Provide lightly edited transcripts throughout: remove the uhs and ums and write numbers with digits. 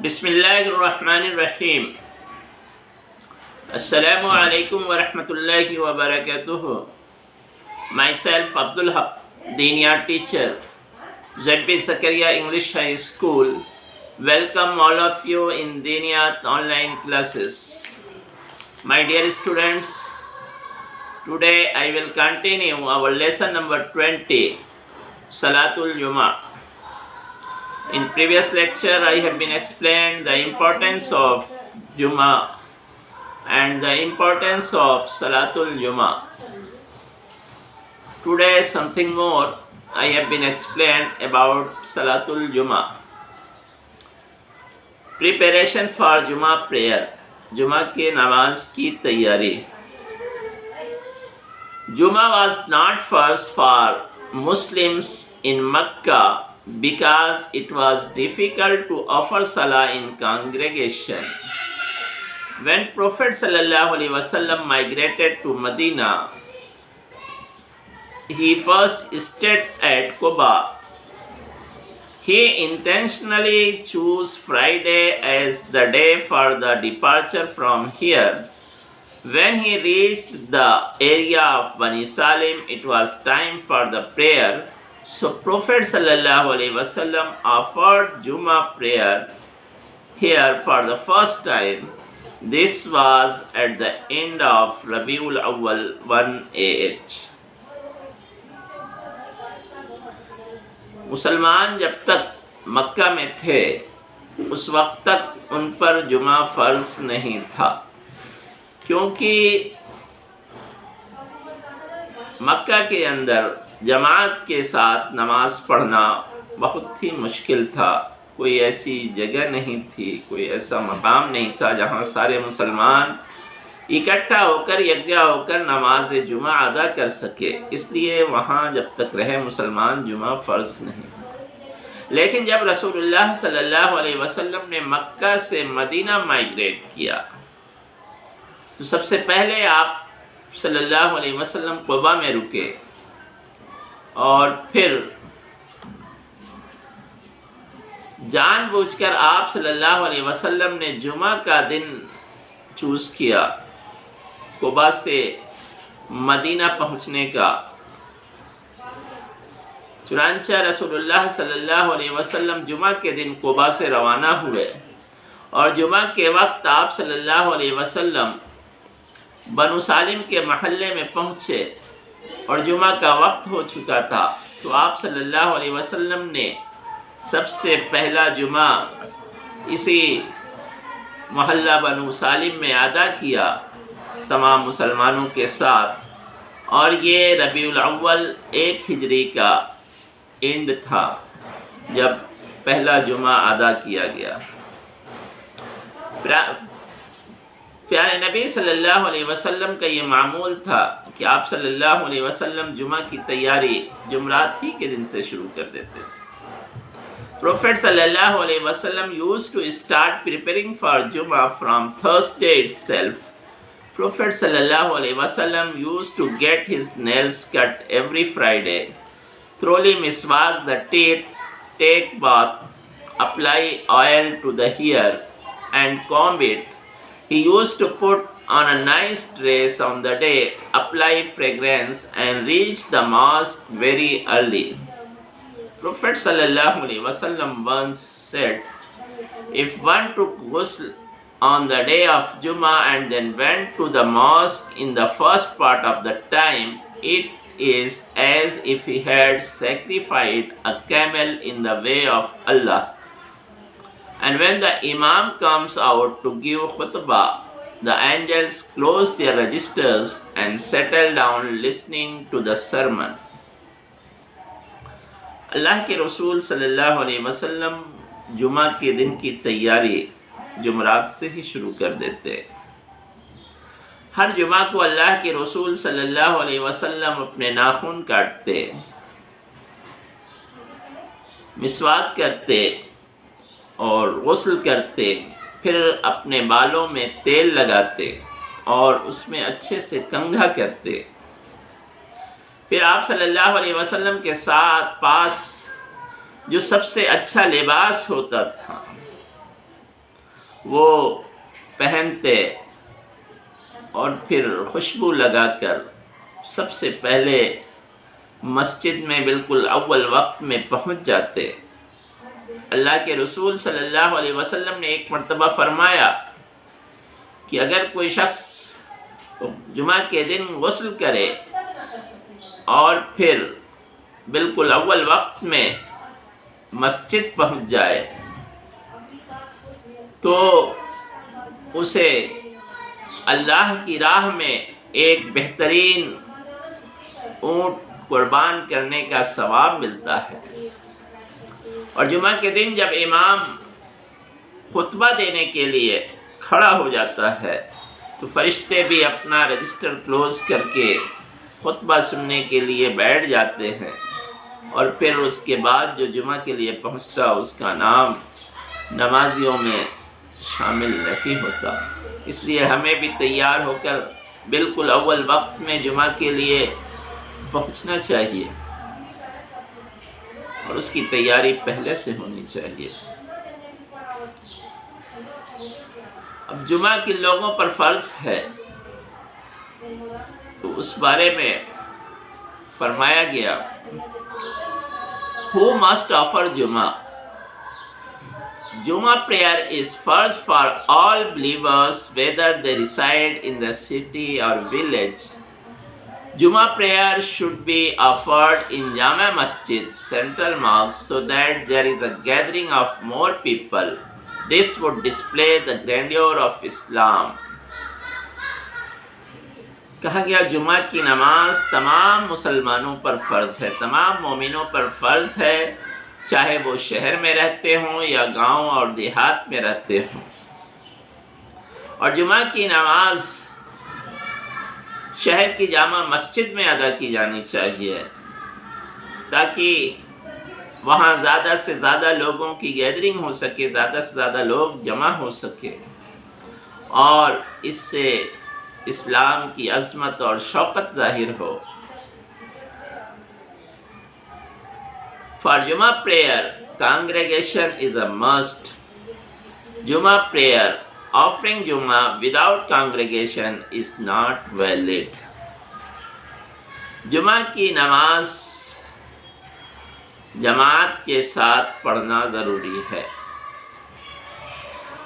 بسم اللہ الرحمن الرحیم. السلام علیکم ورحمۃ اللہ وبرکاتہ. Myself Abdul Haq, Deeniyat teacher, ZB Zakaria English High School. Welcome all of you in Deeniyat online classes. My dear students, today I will continue our lesson number 20, Salatul Jummah. In previous lecture, I have been explained the importance of Jummah and the importance of Salatul Jummah. Today, something more I have been explained about Salatul Jummah. Preparation for Jummah prayer. Jummah کی نماز کی تیاری. Jummah was not first for Muslims in Makkah because it was difficult to offer salah in congregation. When Prophet sallallahu alaihi wasallam migrated to Medina, he first stayed at Quba. He intentionally chose Friday as the day for the departure from here. When he reached the area of Bani Salim, it was time for the prayer. So Prophet sallallahu alaihi wasallam offered Jummah prayer here for the first time. This was at the end of Rabiul Awwal 1 AH. مسلمان جب تک مکہ میں تھے اس وقت تک ان پر جمعہ فرض نہیں تھا، کیونکہ مکہ کے اندر جماعت کے ساتھ نماز پڑھنا بہت ہی مشکل تھا. کوئی ایسی جگہ نہیں تھی، کوئی ایسا مقام نہیں تھا جہاں سارے مسلمان اکٹھا ہو کر یکجا ہو کر نماز جمعہ ادا کر سکے. اس لیے وہاں جب تک رہے مسلمان جمعہ فرض نہیں. لیکن جب رسول اللہ صلی اللہ علیہ وسلم نے مکہ سے مدینہ مائگریٹ کیا تو سب سے پہلے آپ صلی اللہ علیہ وسلم قبا میں رکے اور پھر جان بوجھ کر آپ صلی اللہ علیہ وسلم نے جمعہ کا دن چوز کیا قبا سے مدینہ پہنچنے کا. چنانچہ رسول اللہ صلی اللہ علیہ وسلم جمعہ کے دن قبا سے روانہ ہوئے اور جمعہ کے وقت آپ صلی اللہ علیہ وسلم بنو سالم کے محلے میں پہنچے اور جمعہ کا وقت ہو چکا تھا. تو آپ صلی اللہ علیہ وسلم نے سب سے پہلا جمعہ اسی محلہ بنو سالم میں ادا کیا تمام مسلمانوں کے ساتھ، اور یہ ربیع الاول 1 ہجری کا اینڈ تھا جب پہلا جمعہ ادا کیا گیا. پیارے نبی صلی اللہ علیہ وسلم کا یہ معمول تھا کہ آپ صلی اللہ علیہ وسلم جمعہ کی تیاری جمعرات ہی کے دن سے شروع کر دیتے تھے. Prophet صلی اللہ علیہ وسلم used to start preparing for Jummah from Thursday itself. Prophet صلی اللہ علیہ وسلم used to get his nails cut every Friday, thoroughly miswak the teeth, take bath, apply oil to the hair and comb it. He used to put on a nice dress on the day, apply fragrance and reach the mosque very early. Prophet sallallahu alaihi wasallam once said, if one took ghusl on the day of Jummah and then went to the mosque in the first part of the time, it is as if he had sacrificed a camel in the way of Allah. And when the Imam comes out to give khutbah, the angels close their registers and settle down listening to the sermon. اللہ کے رسول صلی اللہ علیہ وسلم جمعہ کے دن کی تیاری جمعرات سے ہی شروع کر دیتے. ہر جمعہ کو اللہ کے رسول صلی اللہ علیہ وسلم اپنے ناخن کاٹتے، مسواک کرتے اور غسل کرتے، پھر اپنے بالوں میں تیل لگاتے اور اس میں اچھے سے کنگھا کرتے. پھر آپ صلی اللہ علیہ وسلم کے ساتھ پاس جو سب سے اچھا لباس ہوتا تھا وہ پہنتے اور پھر خوشبو لگا کر سب سے پہلے مسجد میں بالکل اول وقت میں پہنچ جاتے۔ اللہ کے رسول صلی اللہ علیہ وسلم نے ایک مرتبہ فرمایا کہ اگر کوئی شخص جمعہ کے دن غسل کرے اور پھر بالکل اول وقت میں مسجد پہنچ جائے تو اسے اللہ کی راہ میں ایک بہترین اونٹ قربان کرنے کا ثواب ملتا ہے۔ اور جمعہ کے دن جب امام خطبہ دینے کے لیے کھڑا ہو جاتا ہے تو فرشتے بھی اپنا رجسٹر کلوز کر کے خطبہ سننے کے لیے بیٹھ جاتے ہیں، اور پھر اس کے بعد جو جمعہ کے لیے پہنچتا اس کا نام نمازیوں میں شامل نہیں ہوتا۔ اس لیے ہمیں بھی تیار ہو کر بالکل اول وقت میں جمعہ کے لیے پہنچنا چاہیے، اور اس کی تیاری پہلے سے ہونی چاہیے۔ اب جمعہ کے لوگوں پر فرض ہے تو اس بارے میں فرمایا گیا Who must offer Jummah? Jummah prayer is first for all believers whether they reside in the city or village. Jummah prayer should be offered in Jama Masjid, Central Mosque, so that there is a gathering of more people. This would display the grandeur of Islam. کہا گیا جمعہ کی نماز تمام مسلمانوں پر فرض ہے، تمام مومنوں پر فرض ہے، چاہے وہ شہر میں رہتے ہوں یا گاؤں اور دیہات میں رہتے ہوں۔ اور جمعہ کی نماز شہر کی جامع مسجد میں ادا کی جانی چاہیے تاکہ وہاں زیادہ سے زیادہ لوگوں کی گیدرنگ ہو سکے، زیادہ سے زیادہ لوگ جمع ہو سکے، اور اس سے اسلام کی عظمت اور شوقت ظاہر ہو۔ For Jummah prayer, congregation is a must. Jummah prayer, offering Jummah without congregation is not valid. جمعہ کی نماز جماعت کے ساتھ پڑھنا ضروری ہے۔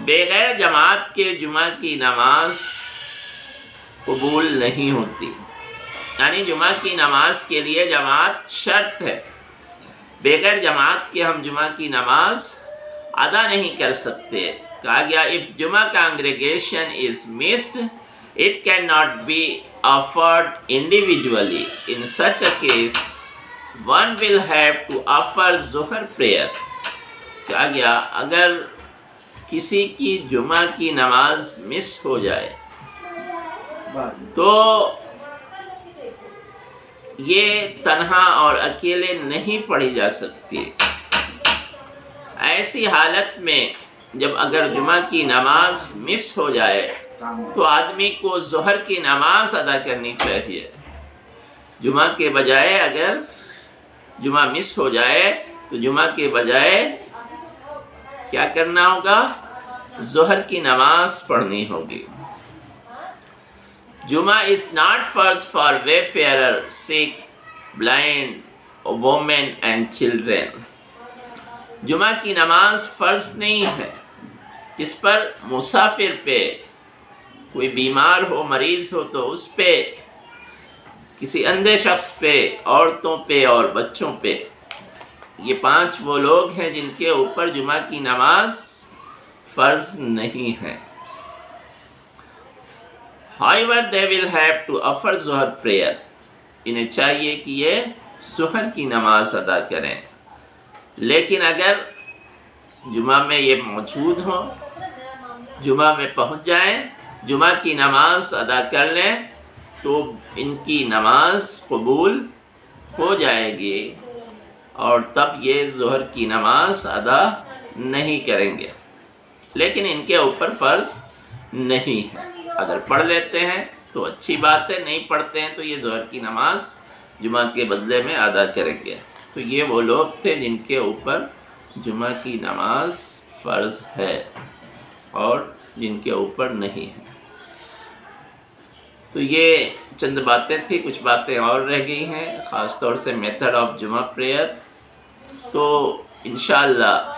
بغیر جماعت کے جمعہ کی نماز قبول نہیں ہوتی، یعنی جمعہ کی نماز کے لیے جماعت شرط ہے، بغیر جماعت کے ہم جمعہ کی نماز ادا نہیں کر سکتے۔ کہا گیا if Jummah congregation is missed, it cannot be offered individually. In such a case, one will have to offer ظہر prayer. کہا گیا اگر کسی کی جمعہ کی نماز مس ہو جائے تو یہ تنہا اور اکیلے نہیں پڑھی جا سکتی۔ ایسی حالت میں جب اگر جمعہ کی نماز مس ہو جائے تو آدمی کو ظہر کی نماز ادا کرنی چاہیے۔ جمعہ کے بجائے اگر جمعہ مس ہو جائے تو جمعہ کے بجائے کیا کرنا ہوگا؟ ظہر کی نماز پڑھنی ہوگی۔ Jummah is not first for wayfarer, sick, blind, women and children. جمعہ کی نماز فرض نہیں ہے جس پر مسافر پہ، کوئی بیمار ہو، مریض ہو تو اس پہ، کسی اندھے شخص پہ، عورتوں پہ اور بچوں پہ۔ یہ 5 وہ لوگ ہیں جن کے اوپر جمعہ کی نماز فرض نہیں ہے۔ However, they will have to offer ظہر prayer. انہیں چاہیے کہ یہ ظہر کی نماز ادا کریں، لیکن اگر جمعہ میں یہ موجود ہوں، جمعہ میں پہنچ جائیں، جمعہ کی نماز ادا کر لیں تو ان کی نماز قبول ہو جائے گی، اور تب یہ ظہر کی نماز ادا نہیں کریں گے، لیکن ان کے اوپر فرض نہیں ہے۔ اگر پڑھ لیتے ہیں تو اچھی بات ہے، نہیں پڑھتے ہیں تو یہ ظہر کی نماز جمعہ کے بدلے میں ادا کریں گے۔ تو یہ وہ لوگ تھے جن کے اوپر جمعہ کی نماز فرض ہے۔ اور جن کے اوپر نہیں ہے۔ تو یہ چند باتیں تھیں، کچھ باتیں اور رہ گئی ہیں، خاص طور سے میتھڈ آف جمعہ پریئر۔ تو انشاءاللہ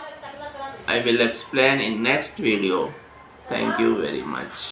I will explain in next video. Thank you very much.